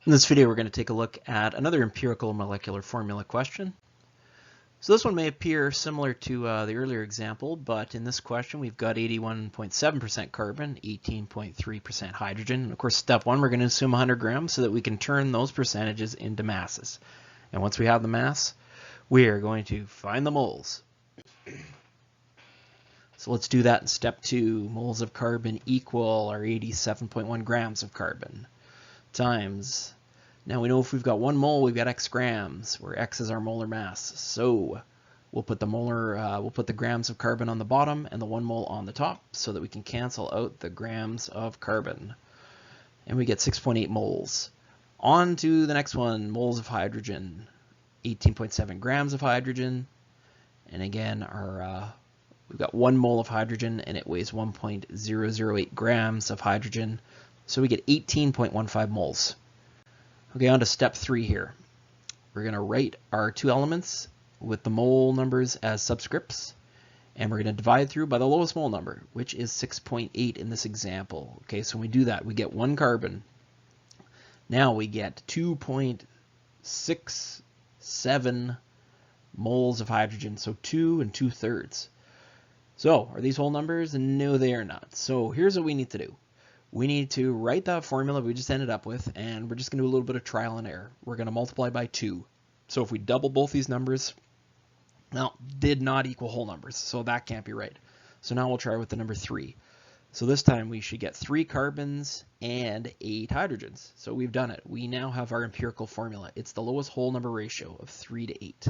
In this video, we're going to take a look at another empirical molecular formula question. So this one may appear similar to the earlier example, but in this question, we've got 81.7% carbon, 18.3% hydrogen. And of course, step one, we're going to assume 100 grams so that we can turn those percentages into masses. And once we have the mass, we are going to find the moles. So let's do that in step two. Moles of carbon equal our 87.1 grams of carbon times, now we know if we've got 1 mole, we've got x grams, where x is our molar mass. So we'll put the grams of carbon on the bottom and the 1 mole on the top so that we can cancel out the grams of carbon. And we get 6.8 moles. On to the next one, moles of hydrogen. 18.7 grams of hydrogen. And again, we've got 1 mole of hydrogen and it weighs 1.008 grams of hydrogen. So we get 18.15 moles. Okay, on to step 3 here. We're going to write our two elements with the mole numbers as subscripts, and we're going to divide through by the lowest mole number, which is 6.8 in this example. Okay, so when we do that, we get 1 carbon. Now we get 2.67 moles of hydrogen, so 2 2/3. So are these whole numbers? No, they are not. So here's what we need to do. We need to write that formula we just ended up with, and we're just going to do a little bit of trial and error. We're going to multiply by 2. So if we double both these numbers, now, did not equal whole numbers, so that can't be right. So now we'll try with the number 3. So this time we should get 3 carbons and 8 hydrogens. So we've done it. We now have our empirical formula. It's the lowest whole number ratio of 3 to 8.